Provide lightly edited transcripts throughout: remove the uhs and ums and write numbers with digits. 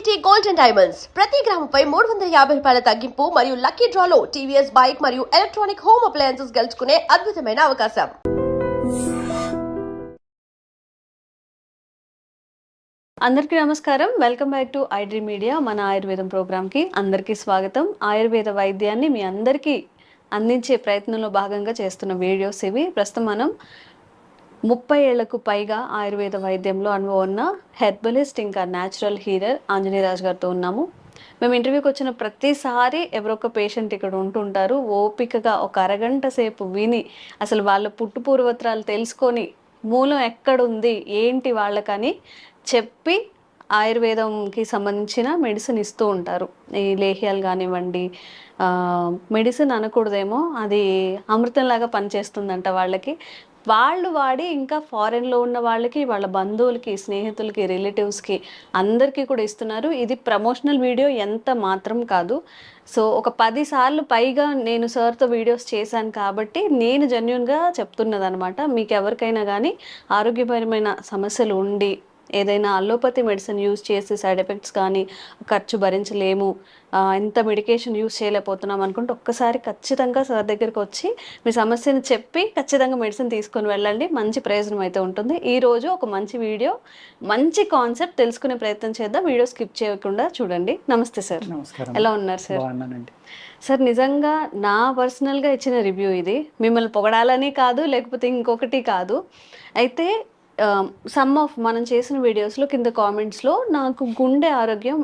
KDT Gold and Diamonds ప్రతి గ్రాముపై 350 రూపాయల తగ్గింపు మరియు లక్కీ డ్రాలో టీవీఎస్ బైక్ మరియు ఎలక్ట్రానిక్ హోమ్ అప్లయన్సెస్ గెలుచుకునే అద్భుతమైన అవకాశం. అందరికీ నమస్కారం. Welcome back to iDream media. మన ఆయుర్వేదం ప్రోగ్రామ్కి అందరికీ స్వాగతం. ఆయుర్వేద వైద్యాన్ని మీ అందరికీ అందించే ప్రయత్నంలో భాగంగా చేస్తున్న వీడియోస్ ఇవి. ప్రస్తుతం మనం 30 ఏళ్లకు పైగా ఆయుర్వేద వైద్యంలో అనుభవం ఉన్న హెర్బలిస్ట్ ఇంకా న్యాచురల్ హీలర్ ఆంజనేయరాజు గారితో ఉన్నాము. మేము ఇంటర్వ్యూకి వచ్చిన ప్రతిసారి ఎవరొక పేషెంట్ ఇక్కడ ఉంటుంటారు. ఓపికగా ఒక అరగంట సేపు విని అసలు వాళ్ళ పుట్టు పూర్వత్రాలు తెలుసుకొని మూలం ఎక్కడుంది ఏంటి వాళ్ళకని చెప్పి ఆయుర్వేదంకి సంబంధించిన మెడిసిన్ ఇస్తూ ఉంటారు. ఈ లేహ్యాలు కానివ్వండి, మెడిసిన్ అనకూడదేమో, అది అమృతంలాగా పనిచేస్తుందంట వాళ్ళకి. వాళ్ళు వాడి ఇంకా ఫారెన్లో ఉన్న వాళ్ళకి, వాళ్ళ బంధువులకి, స్నేహితులకి, రిలేటివ్స్కి అందరికీ కూడా ఇస్తున్నారు. ఇది ప్రమోషనల్ వీడియో ఎంత మాత్రం కాదు. సో ఒక 10 సార్లు పైగా నేను సార్తో వీడియోస్ చేశాను కాబట్టి నేను జెన్యూన్గా చెప్తున్నది అనమాట. మీకు ఎవరికైనా కానీ ఆరోగ్యపరమైన సమస్యలు ఉండి ఏదైనా అలోపతి మెడిసిన్ యూజ్ చేసి సైడ్ ఎఫెక్ట్స్ కానీ ఖర్చు భరించలేము, ఎంత మెడికేషన్ యూజ్ చేయలేకపోతున్నాం అనుకుంటే ఒక్కసారి ఖచ్చితంగా సార్ దగ్గరికి వచ్చి మీ సమస్యను చెప్పి ఖచ్చితంగా మెడిసిన్ తీసుకొని వెళ్ళండి. మంచి ప్రయోజనం అయితే ఉంటుంది. ఈరోజు ఒక మంచి వీడియో, మంచి కాన్సెప్ట్ తెలుసుకునే ప్రయత్నం చేద్దాం. వీడియో స్కిప్ చేయకుండా చూడండి. నమస్తే సార్. నమస్కారం. ఎలా ఉన్నారు సార్? సార్ నిజంగా నా పర్సనల్గా ఇచ్చిన రివ్యూ ఇది. మిమ్మల్ని పొగడాలని కాదు, లేకపోతే ఇంకొకటి కాదు. అయితే సమ్ ఆఫ్ మనం చేసిన వీడియోస్లో కింద కామెంట్స్లో నాకు గుండె ఆరోగ్యం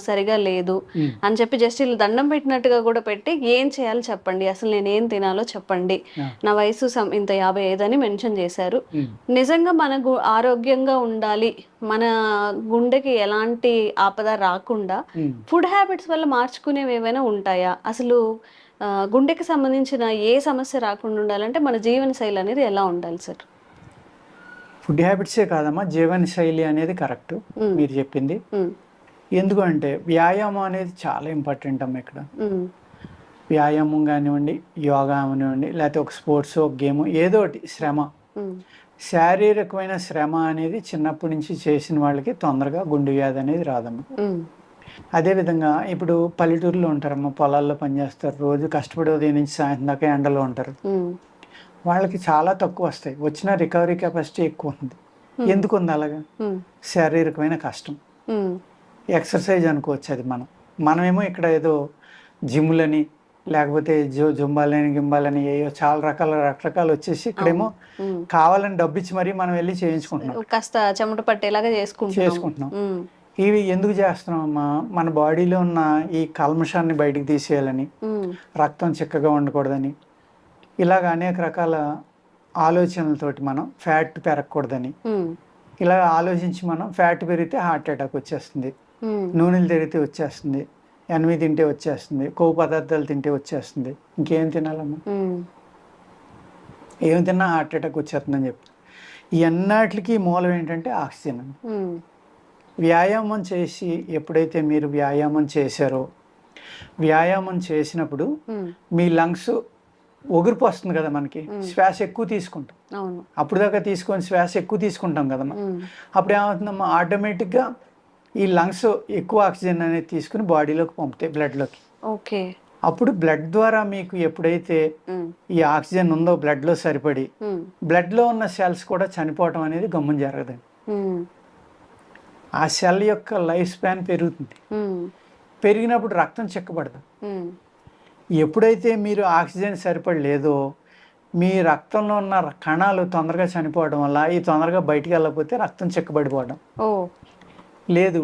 సరిగా లేదు అని చెప్పి జస్ట్ ఇలా దండం పెట్టినట్టుగా కూడా పెట్టి ఏం చేయాలో చెప్పండి, అసలు నేను ఏం తినాలో చెప్పండి, నా వయసు ఇంత 55 అని మెన్షన్ చేశారు. నిజంగా మన ఆరోగ్యంగా ఉండాలి, మన గుండెకి ఎలాంటి ఆపద రాకుండా ఫుడ్ హ్యాబిట్స్ వల్ల మార్చుకునేవి ఏమైనా ఉంటాయా? అసలు గుండెకి సంబంధించిన ఏ సమస్య రాకుండా ఉండాలంటే మన జీవన శైలి అనేది ఎలా ఉండాలి సార్? ఫుడ్ హ్యాబిట్సే కాదమ్మా, జీవన శైలి అనేది కరెక్ట్ మీరు చెప్పింది. ఎందుకంటే వ్యాయామం అనేది చాలా ఇంపార్టెంట్ అమ్మ. ఇక్కడ వ్యాయామం కానివ్వండి, యోగా కానివ్వండి, లేకపోతే ఒక స్పోర్ట్స్, ఒక గేమ్, ఏదో ఒకటి శ్రమ, శారీరకమైన శ్రమ అనేది చిన్నప్పటి నుంచి చేసిన వాళ్ళకి తొందరగా గుండె వ్యాధి అనేది రాదమ్మా. అదేవిధంగా ఇప్పుడు పల్లెటూరులో ఉంటారమ్మా, పొలాల్లో పనిచేస్తారు, రోజు కష్టపడి ఉదయం నుంచి సాయంత్రం దాకా ఎండలో ఉంటారు. వాళ్ళకి చాలా తక్కువ వస్తాయి, వచ్చిన రికవరీ కెపాసిటీ ఎక్కువ ఉంది. ఎందుకు ఉంది అలాగా? శారీరకమైన కష్టం, ఎక్సర్సైజ్ అనుకోవచ్చు అది. మనమేమో ఇక్కడ ఏదో జిమ్లని లేకపోతే జుంబాలని గింబాలని ఏయో చాలా రకరకాలు వచ్చేసి ఇక్కడేమో కావాలని డబ్బిచ్చి మరీ మనం వెళ్ళి చేయించుకుంటున్నాం, కాస్త చెమట పట్టేలాగా చేసుకుంటున్నాం. ఇవి ఎందుకు చేస్తున్నామమ్మా? మన బాడీలో ఉన్న ఈ కల్మషాన్ని బయటికి తీసేయాలని, రక్తం చిక్కగా ఉండకూడదని, ఇలాగ అనేక రకాల ఆలోచనలతోటి మనం ఫ్యాట్ పెరగకూడదని ఇలా ఆలోచించి మనం ఫ్యాట్ పెరిగితే హార్ట్ అటాక్ వచ్చేస్తుంది, నూనెలు తిరిగితే వచ్చేస్తుంది, ఎనిమి తింటే వచ్చేస్తుంది, కొవ్వు పదార్థాలు తింటే వచ్చేస్తుంది. ఇంకేం తినాలమ్మా? ఏం తిన్నా హార్ట్ అటాక్ వచ్చేస్తుందని చెప్పి ఈ అన్నిటికీ మూలం ఏంటంటే ఆక్సిజన్. వ్యాయామం చేసి ఎప్పుడైతే మీరు వ్యాయామం చేశారో, వ్యాయామం చేసినప్పుడు మీ లంగ్స్ ఒగురుపు వస్తుంది కదా మనకి, శ్వాస ఎక్కువ తీసుకుంటాం. అప్పుడు దాకా తీసుకొని శ్వాస ఎక్కువ తీసుకుంటాం కదమ్మా. అప్పుడు ఏమవుతుందమ్మా, ఆటోమేటిక్గా ఈ లంగ్స్ ఎక్కువ ఆక్సిజన్ అనేది తీసుకుని బాడీలోకి పంపుతాయి, బ్లడ్లోకి. అప్పుడు బ్లడ్ ద్వారా మీకు ఎప్పుడైతే ఈ ఆక్సిజన్ ఉందో బ్లడ్లో సరిపడి, బ్లడ్లో ఉన్న సెల్స్ కూడా చనిపోవటం అనేది గమ్మున జరగదండి. ఆ సెల్ యొక్క లైఫ్ స్పాన్ పెరుగుతుంది. పెరిగినప్పుడు రక్తం చిక్కబడదు. ఎప్పుడైతే మీరు ఆక్సిజన్ సరిపడలేదో మీ రక్తంలో ఉన్న కణాలు తొందరగా చనిపోవడం వల్ల, ఈ తొందరగా బయటికి వెళ్ళకపోతే రక్తం చిక్కబడిపోవడం. లేదు,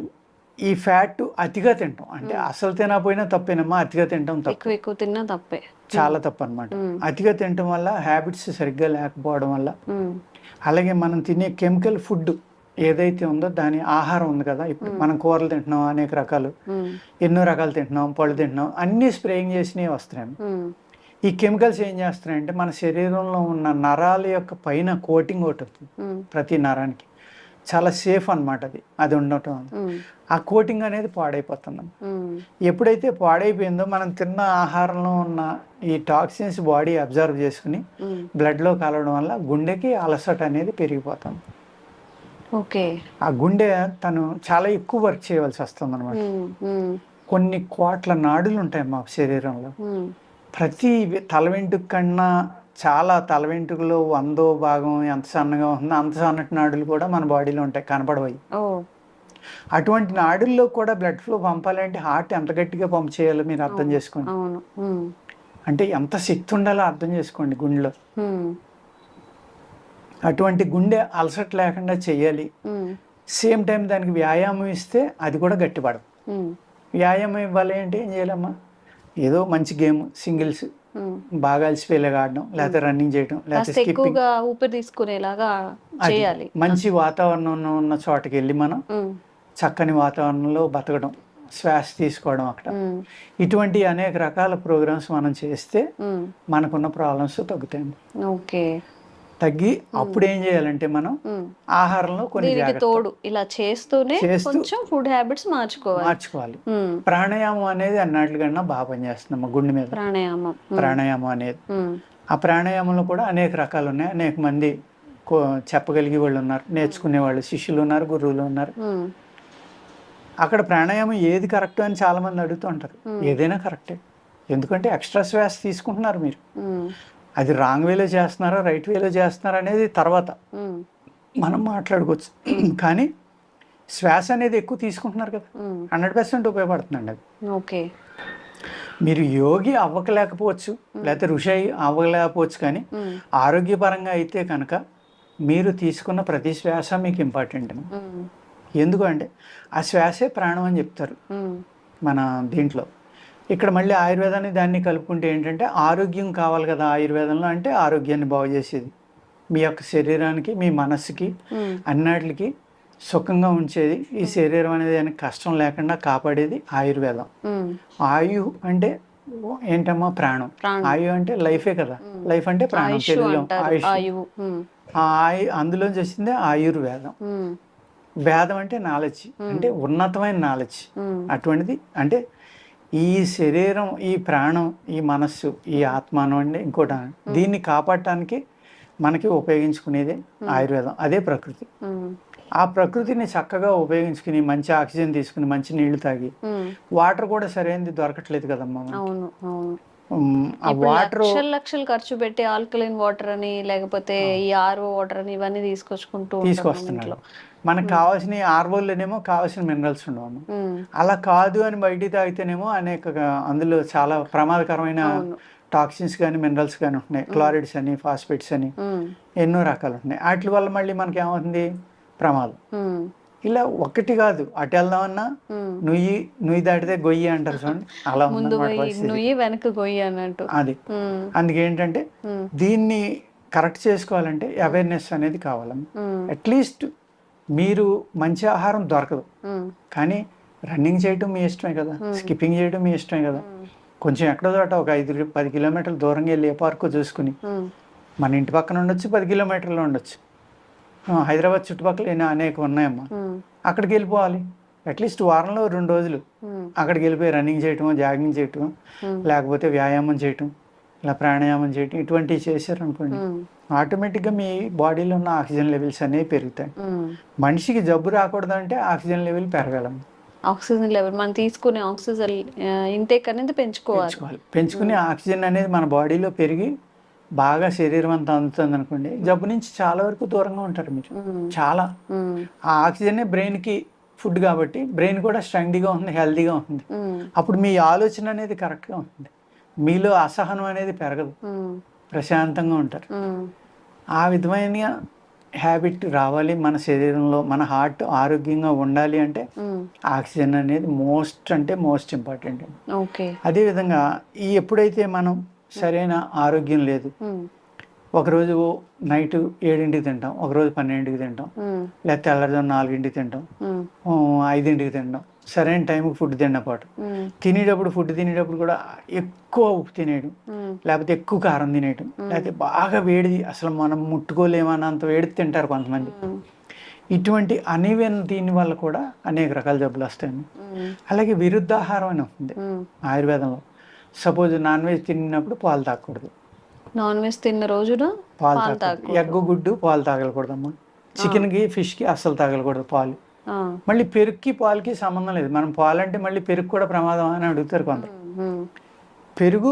ఈ ఫ్యాట్ అతిగా తింటాం, అంటే అసలు తినకపోయినా తప్పేనమ్మా, అతిగా తింటాం తప్పు, ఎక్కువ తిన్నా తప్పే, చాలా తప్పు అనమాట. అతిగా తినటం వల్ల, హ్యాబిట్స్ సరిగ్గా లేకపోవడం వల్ల, అలాగే మనం తినే కెమికల్ ఫుడ్ ఏదైతే ఉందో దాని ఆహారం ఉంది కదా, ఇప్పుడు మనం కూరలు తింటున్నాం, అనేక రకాలు, ఎన్నో రకాలు తింటున్నాం, పళ్ళు తింటున్నాం, అన్ని స్ప్రేయింగ్ చేసినవి వస్తున్నాయి. ఈ కెమికల్స్ ఏం చేస్తున్నాయంటే మన శరీరంలో ఉన్న నరాల యొక్క పైన కోటింగ్ ఒకటి అవుతుంది, ప్రతి నరానికి చాలా సేఫ్ అనమాట అది ఉండటం వల్ల ఆ కోటింగ్ అనేది పాడైపోతుంది. ఎప్పుడైతే పాడైపోయిందో మనం తిన్న ఆహారంలో ఉన్న ఈ టాక్సిన్స్ బాడీ అబ్జర్వ్ చేసుకుని బ్లడ్లో కలవడం వల్ల గుండెకి అలసట అనేది పెరిగిపోతుంది. ఓకే. ఆ గుండె తను చాలా ఎక్కువ వర్క్ చేయవలసి వస్తుంది అనమాట. కొన్ని కోట్ల నాడులు ఉంటాయి మా శరీరంలో. ప్రతి తల వెంట్రుక కన్నా చాలా తల వెంట్రుకలో 100వ భాగం ఎంత సన్నగా ఉంటుందో అంత సన్నటి నాడులు కూడా మన బాడీలో ఉంటాయి, కనపడవయి. అటువంటి నాడుల్లో కూడా బ్లడ్ ఫ్లో పంపాలంటే హార్ట్ ఎంత గట్టిగా పంప్ చేయాలో మీరు అర్థం చేసుకోండి. అంటే ఎంత శక్తి ఉండాలో అర్థం చేసుకోండి గుండెలో. అటువంటి గుండె అలసట లేకుండా చెయ్యాలి. సేమ్ టైం దానికి వ్యాయామం ఇస్తే అది కూడా గట్టిపడదు. వ్యాయామం ఇవ్వాలి అంటే ఏం చేయాలమ్మా, ఏదో మంచి గేమ్ సింగిల్స్ బాగా అలసిపోయేలాగా ఆడడం, లేకపోతే రన్నింగ్ చేయడం, లేకపోతే స్కిప్పింగ్, ఊపిరి తీసుకునేలాగా చేయాలి. మంచి వాతావరణం ఉన్న చోటకి వెళ్ళి మనం చక్కని వాతావరణంలో బతకడం, శ్వాస తీసుకోవడం అక్కడ. ఇటువంటి అనేక రకాల ప్రోగ్రామ్స్ మనం చేస్తే మనకున్న ప్రాబ్లమ్స్ తగ్గుతాయి. ఓకే. తగ్గి అప్పుడు ఏం చేయాలంటే మనం ఆహారంలో కొన్ని తోడు ఇలా చేస్తూనే కొంచెం ఫుడ్ హ్యాబిట్స్ మార్చుకోవాలి. ప్రాణాయామం అనేది అన్నిటికన్నా బాగా పనిచేస్తుంది గుండె మీద. ప్రాణాయామం అనేది, ఆ ప్రాణాయామంలో కూడా అనేక రకాలు ఉన్నాయి. అనేక మంది చెప్పగలిగే వాళ్ళు ఉన్నారు, నేర్చుకునే వాళ్ళు, శిష్యులు ఉన్నారు, గురువులు ఉన్నారు. అక్కడ ప్రాణాయామం ఏది కరెక్ట్ అని చాలా మంది అడుగుతూ ఉంటారు. ఏదైనా కరెక్టే, ఎందుకంటే ఎక్స్ట్రా శ్వాస తీసుకుంటున్నారు మీరు. అది రాంగ్ వేలో చేస్తున్నారా రైట్ వేలో చేస్తున్నారా అనేది తర్వాత మనం మాట్లాడుకోవచ్చు. కానీ శ్వాస అనేది ఎక్కువ తీసుకుంటున్నారు కదా, 100% ఉపయోగపడుతుందండి అది. ఓకే. మీరు యోగి అవ్వకలేకపోవచ్చు, లేకపోతే ఋషి అవ్వలేకపోవచ్చు, కానీ ఆరోగ్యపరంగా అయితే కనుక మీరు తీసుకున్న ప్రతి శ్వాస మీకు ఇంపార్టెంట్. ఎందుకంటే ఆ శ్వాసే ప్రాణం అని చెప్తారు మన దీంట్లో. ఇక్కడ మళ్ళీ ఆయుర్వేదాన్ని దాన్ని కలుపుకుంటే ఏంటంటే ఆరోగ్యం కావాలి కదా ఆయుర్వేదంలో, అంటే ఆరోగ్యాన్ని బాగు చేసేది, మీ యొక్క శరీరానికి మీ మనస్సుకి అన్నిటికి సుఖంగా ఉంచేది, ఈ శరీరం అనేది దానికి కష్టం లేకుండా కాపాడేది ఆయుర్వేదం. ఆయు అంటే ఏంటమ్మా, ప్రాణం. ఆయు అంటే లైఫే కదా, లైఫ్ అంటే ప్రాణం, తెలుగులో ఆయుష్. అందులోంచి వచ్చిందే ఆయుర్వేదం. వేదం అంటే నాలెడ్జ్, అంటే ఉన్నతమైన నాలెడ్జ్. అటువంటిది అంటే ఈ శరీరం, ఈ ప్రాణం, ఈ మనస్సు, ఈ ఆత్మ అనండి ఇంకోటి, దీన్ని కాపాడటానికి మనకి ఉపయోగించుకునేదే ఆయుర్వేదం. అదే ప్రకృతి. ఆ ప్రకృతిని చక్కగా ఉపయోగించుకుని మంచి ఆక్సిజన్ తీసుకుని మంచి నీళ్లు తాగి, వాటర్ కూడా సరైనది దొరకట్లేదు కదమ్మా. ఆ వాటర్ లక్షలు ఖర్చు పెట్టి ఆల్కలైన్ వాటర్ అని, లేకపోతే ఈ ఆర్ఓ వాటర్ అని ఇవన్నీ తీసుకొస్తున్నారు. మనకు కావాల్సిన ఆర్వోల్లోనేమో కావాల్సిన మినరల్స్ ఉండవు. అలా కాదు అని బయటికి తాగితేనేమో అనేక అందులో చాలా ప్రమాదకరమైన టాక్సిన్స్ కానీ మినరల్స్ కానీ ఉంటున్నాయి. క్లోరైడ్స్ అని, ఫాస్ఫేట్స్ అని ఎన్నో రకాలు ఉంటున్నాయి. వాటి వల్ల మళ్ళీ మనకి ఏమవుతుంది, ప్రమాదం. ఇలా ఒక్కటి కాదు, అటు వెళ్దామన్నా నుయ్యి దాటితే గొయ్యి అంటారు చూడండి, అలా వెనక గొయ్యి అన్నట్టు. అది అందుకేంటంటే దీన్ని కరెక్ట్ చేసుకోవాలంటే అవేర్నెస్ అనేది కావాలమ్మా. అట్లీస్ట్ మీరు మంచి ఆహారం దొరకదు, కానీ రన్నింగ్ చేయటం మీ ఇష్టమే కదా, స్కిప్పింగ్ చేయడం మీ ఇష్టమే కదా. కొంచెం ఎక్కడో చోట ఒక 5-10 కిలోమీటర్ల దూరంగా వెళ్ళి ఏ పార్కు చూసుకుని, మన ఇంటి పక్కన ఉండొచ్చు, 10 కిలోమీటర్లు ఉండొచ్చు, హైదరాబాద్ చుట్టుపక్కల అనేక ఉన్నాయమ్మా, అక్కడికి వెళ్ళిపోవాలి. అట్లీస్ట్ వారంలో 2 రోజులు అక్కడికి వెళ్ళిపోయి రన్నింగ్ చేయటం, జాగింగ్ చేయటం, లేకపోతే వ్యాయామం చేయటం, ఇలా ప్రాణాయామం చేయటం, ఇటువంటివి చేశారనుకోండి, ఆటోమేటిక్గా మీ బాడీలో ఉన్న ఆక్సిజన్ లెవెల్స్ అనేవి పెరుగుతాయి. మనిషికి జబ్బు రాకూడదంటే ఆక్సిజన్ లెవెల్ పెరగాలి. ఆక్సిజన్ లెవెల్ మనం తీసుకునే ఆక్సిజన్ ఇంటేక్ అనేది పెంచుకుని ఆక్సిజన్ అనేది మన బాడీలో పెరిగి బాగా శరీరం అంతా అందుతుంది అనుకోండి, జబ్బు నుంచి చాలా వరకు దూరంగా ఉంటారు మీరు. చాలా ఆ ఆక్సిజనే బ్రెయిన్కి ఫుడ్ కాబట్టి బ్రెయిన్ కూడా స్ట్రెంగ్గా ఉంటుంది, హెల్తీగా ఉంటుంది. అప్పుడు మీ ఆలోచన అనేది కరెక్ట్గా ఉంటుంది, మీలో అసహనం అనేది పెరగదు, ప్రశాంతంగా ఉంటారు. ఆ విధమైన హ్యాబిట్ రావాలి మన శరీరంలో. మన హార్ట్ ఆరోగ్యంగా ఉండాలి అంటే ఆక్సిజన్ అనేది మోస్ట్ ఇంపార్టెంట్. అదేవిధంగా ఎప్పుడైతే మనం సరైన ఆరోగ్యం లేదు, ఒకరోజు నైట్ 7ంటికి తింటాం, ఒకరోజు 12ంటికి తింటాం, లేకపోతే తెల్లవారుజామున 4ంటికి తింటాం, 5ంటికి తింటాం, సరైన టైంకి ఫుడ్ తిన్నపాటు. ఫుడ్ తినేటప్పుడు కూడా ఎక్కువ ఉప్పు తినేయడం, లేకపోతే ఎక్కువ కారం తినేయడం, లేకపోతే బాగా వేడిది అసలు మనం ముట్టుకోలేమన్నంత వేడి తింటారు కొంతమంది. ఇటువంటి అనివెన్ దీని వల్ల కూడా అనేక రకాల జబ్బులు వస్తాయి. అలాగే విరుద్ధాహారం అని ఉంటుంది ఆయుర్వేదంలో. సపోజ్ నాన్ వెజ్ తిన్నప్పుడు పాలు తాగకూడదు, నాన్ వెజ్ తిన్న రోజున పాలు తాగకూడదు, ఎగ్గు గుడ్డు పాలు తాగకూడదమ్మా. చికెన్కి ఫిష్కి అస్సలు తగలకూడదు పాలు. మళ్ళీ పెరుగుకి పాలకి సంబంధం లేదు. మనం పాలు అంటే మళ్ళీ పెరుగు కూడా ప్రమాదం అని అడుగుతారు కొందరు. పెరుగు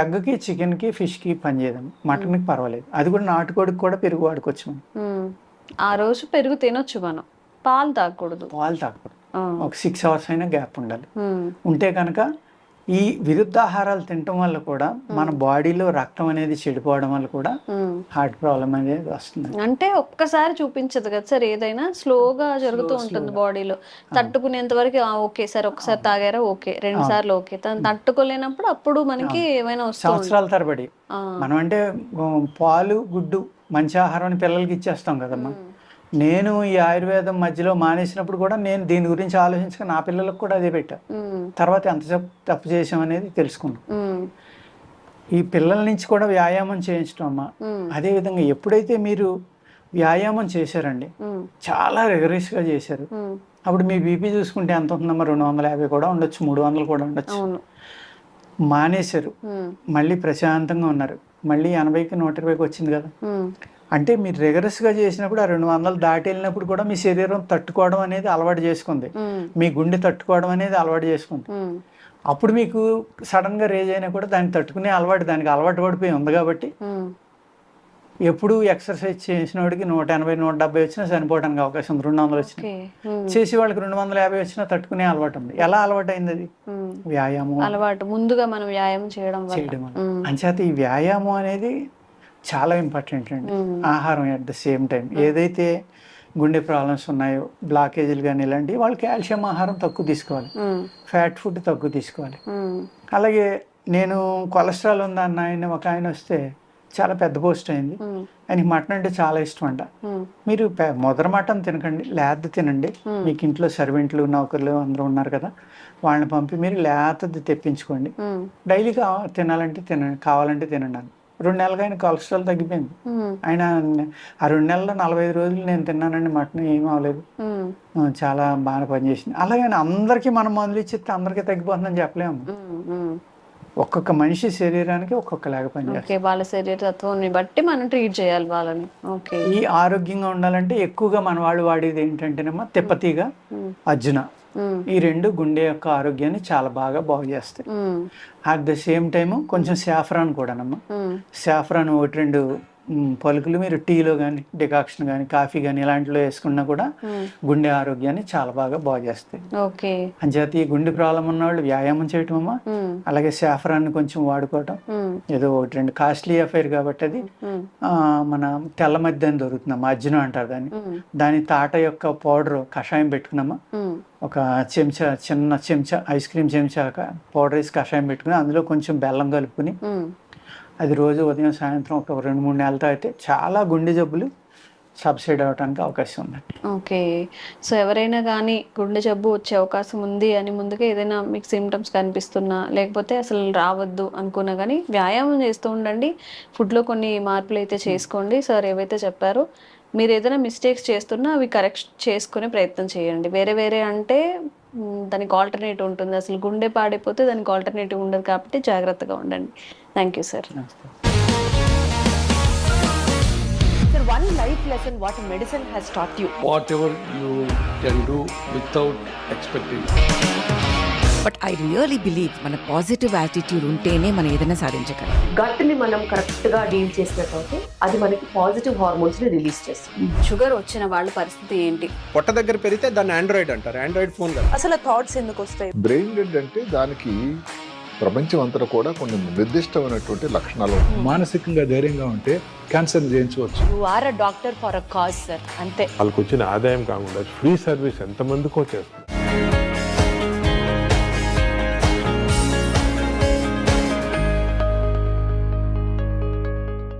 ఎగ్కి చికెన్కి ఫిష్కి పనిచేయదు, మటన్కి పర్వాలేదు. అది కూడా నాటుకోడికి కూడా పెరుగు వాడుకోవచ్చు మనం. ఆ రోజు పెరుగు తినొచ్చు మనం, పాలు తాగకూడదు. పాలు తాగకూడదు. ఒక 6 hours అయినా గ్యాప్ ఉండాలి. ఉంటే కనుక ఈ విరుద్ధాహారాలు తినటం వల్ల కూడా మన బాడీలో రక్తం అనేది చెడిపోవడం వల్ల కూడా హార్ట్ ప్రాబ్లం అనేది వస్తుంది. అంటే ఒక్కసారి చూపించదు కదా సార్, ఏదైనా స్లోగా జరుగుతూ ఉంటుంది బాడీలో. తట్టుకునేంత వరకు ఓకే సార్, ఒకసారి తాగారా ఓకే, 2 సార్లు ఓకే. తట్టుకోలేనప్పుడు అప్పుడు మనకి ఏమైనా వస్తుంది సంవత్సరాల తరబడి. మనం అంటే పాలు గుడ్డు మంచి ఆహారం అని పిల్లలకి ఇచ్చేస్తాం కదమ్మా. నేను ఈ ఆయుర్వేదం మధ్యలో మానేసినప్పుడు కూడా నేను దీని గురించి ఆలోచించుకుని నా పిల్లలకు కూడా అదే పెట్టా. తర్వాత ఎంత తప్పు చేసాం అనేది తెలుసుకున్నాం. ఈ పిల్లల నుంచి కూడా వ్యాయామం చేయించడం అమ్మా. అదేవిధంగా ఎప్పుడైతే మీరు వ్యాయామం చేశారండి, చాలా రిగరస్గా చేశారు, అప్పుడు మీ బీపీ చూసుకుంటే ఎంత ఉంటుందమ్మా? 250 కూడా ఉండొచ్చు, 300 కూడా ఉండొచ్చు. మానేశారు, మళ్ళీ ప్రశాంతంగా ఉన్నారు, మళ్ళీ 80కి 120కి వచ్చింది కదా. అంటే మీరు రిగరస్గా చేసినప్పుడు ఆ 200 దాటి వెళ్ళినప్పుడు కూడా మీ శరీరం తట్టుకోవడం అనేది అలవాటు చేసుకుంది, మీ గుండె తట్టుకోవడం అనేది అలవాటు చేసుకుంది. అప్పుడు మీకు సడన్ గా రేజ్ అయినా కూడా దాన్ని తట్టుకునే అలవాటు, దానికి అలవాటు పడిపోయి ఉంది. కాబట్టి ఎప్పుడు ఎక్సర్సైజ్ చేసిన వాడికి 180, 170 వచ్చినా చనిపోవడానికి అవకాశం ఉంది. 200 వచ్చినా చేసే వాళ్ళకి 250 వచ్చినా తట్టుకునే అలవాటు ఉంది. ఎలా అలవాటు అయింది? అది వ్యాయామం అలవాటు. ముందుగా మనం వ్యాయామం చేయడం అంచేత ఈ వ్యాయామం అనేది చాలా ఇంపార్టెంట్ అండి. ఆహారం అట్ ద సేమ్ టైం. ఏదైతే గుండె ప్రాబ్లమ్స్ ఉన్నాయో, బ్లాకేజీలు కానీ ఇలాంటివి, వాళ్ళు కాల్షియం ఆహారం తక్కువ తీసుకోవాలి, ఫ్యాట్ ఫుడ్ తక్కువ తీసుకోవాలి. అలాగే నేను కొలెస్ట్రాల్ ఉందన్న ఒక ఆయన వస్తే చాలా పెద్ద పోస్ట్ అయింది, ఆయనకి మటన్ అంటే చాలా ఇష్టం అంట. మీరు మొదర మటన్ తినకండి, లేత తినండి. మీకు ఇంట్లో సర్వెంట్లు నౌకర్లు అందరూ ఉన్నారు కదా, వాళ్ళని పంపి మీరు లేతది తెప్పించుకోండి, డైలీ తినాలంటే తినండి, కావాలంటే తినండి అని. 2 నెలలుగా ఆయన కొలెస్ట్రాల్ తగ్గిపోయింది. ఆయన ఆ 2 నెలల్లో 45 రోజులు నేను తిన్నానండి మటన్, ఏం అవ్వలేదు, చాలా బాగా పనిచేసింది. అలాగే అందరికీ మనం మందులు ఇచ్చితే అందరికీ తగ్గిపోతుందని చెప్పలేము. ఒక్కొక్క మనిషి శరీరానికి ఒక్కొక్కలాగా పనిచేస్తుంది. వాళ్ళ శరీరత్వాన్ని బట్టి మనం ట్రీట్ చేయాలి వాళ్ళని. ఈ ఆరోగ్యంగా ఉండాలంటే ఎక్కువగా మన వాళ్ళు వాడేది ఏంటంటేనమ్మా తిప్పతీగ, అర్జున, ఈ 2 గుండె యొక్క ఆరోగ్యాన్ని చాలా బాగా బాగు చేస్తాయి. అట్ ద సేమ్ టైమ్ కొంచెం సాఫ్రాన్ కూడానమ్మా. సాఫ్రాన్ 1-2 పలుకులు మీరు టీలో కానీ, డికాక్షన్ కానీ, కాఫీ కానీ ఇలాంటిలో వేసుకున్నా కూడా గుండె ఆరోగ్యాన్ని చాలా బాగా బాగు చేస్తాయి. అంచేత ఈ గుండె ప్రాబ్లం ఉన్న వాళ్ళు వ్యాయామం చేయటం అమ్మా, అలాగే సాఫ్రాన్ కొంచెం వాడుకోవటం. ఏదో 1-2 కాస్ట్లీ అఫైర్ కాబట్టి అది మన తెల్ల మధ్య అని దొరుకుతుందమ్మా, అర్జున అంటారు దాన్ని. దాని తాట యొక్క పౌడర్ కషాయం పెట్టుకున్నామా, ఒక చెంచా, చిన్న చెంచా ఐస్ క్రీమ్ చెంచా పౌడర్ వేసి కషాయం పెట్టుకుని అందులో కొంచెం బెల్లం కలుపుకుని అది రోజు ఉదయం సాయంత్రం ఒక 2-3 నెలలతో అయితే చాలా గుండె జబ్బులు సబ్సైడ్ అవడానికి అవకాశం ఉందండి. ఓకే. సో ఎవరైనా కానీ గుండె జబ్బు వచ్చే అవకాశం ఉంది అని ముందుగా ఏదైనా మీకు సిమ్టమ్స్ కనిపిస్తున్నా, లేకపోతే అసలు రావద్దు అనుకున్నా కానీ వ్యాయామం చేస్తూ ఉండండి. ఫుడ్లో కొన్ని మార్పులు అయితే చేసుకోండి. సార్ ఏవైతే చెప్పారో, మీరు ఏదైనా మిస్టేక్స్ చేస్తున్నా అవి కరెక్ట్ చేసుకునే ప్రయత్నం చేయండి. వేరే అంటే దానికి ఆల్టర్నేటివ్ ఉంటుంది. అసలు గుండె పాడైపోతే దానికి ఆల్టర్నేటివ్ ఉండదు, కాబట్టి జాగ్రత్తగా ఉండండి. Thank you sir. Sir, one life lesson what medicine has taught you. Whatever you can do without expecting. But I really believe మన పాజిటివ్ యాటిట్యూడ్ ఉంటేనే మనం ఏదైనా సాధించగలం. గట్ ని మనం కరెక్ట్ గా డీల్ చేసినట్లయితే అది మనకి పాజిటివ్ హార్మోన్స్ ని రిలీజ్ చేస్తుంది. షుగర్ వచ్చిన వాళ్ళ పరిస్థితి ఏంటి? పొట్ట దగ్గర పెరిగితే దాన్ని ఆండ్రాయిడ్ అంటారు, ఆండ్రాయిడ్ ఫోన్ కదా. అసలు థాట్స్ ఎందుకు వస్తాయి? బ్రెయిన్ డెడ్ అంటే దానికి ప్రపంచం అంతా కూడా కొన్ని నిర్దిష్టమైనటువంటి లక్షణాలు. మానసికంగా ధైర్యంగా ఉంటే క్యాన్సర్ జయించవచ్చు. You are a doctor for a cause sir, అంతే. వాళ్ళకి వచ్చిన ఆదాయం కాకుండా ఫ్రీ సర్వీస్ ఎంతమందికో చేస్తుంది.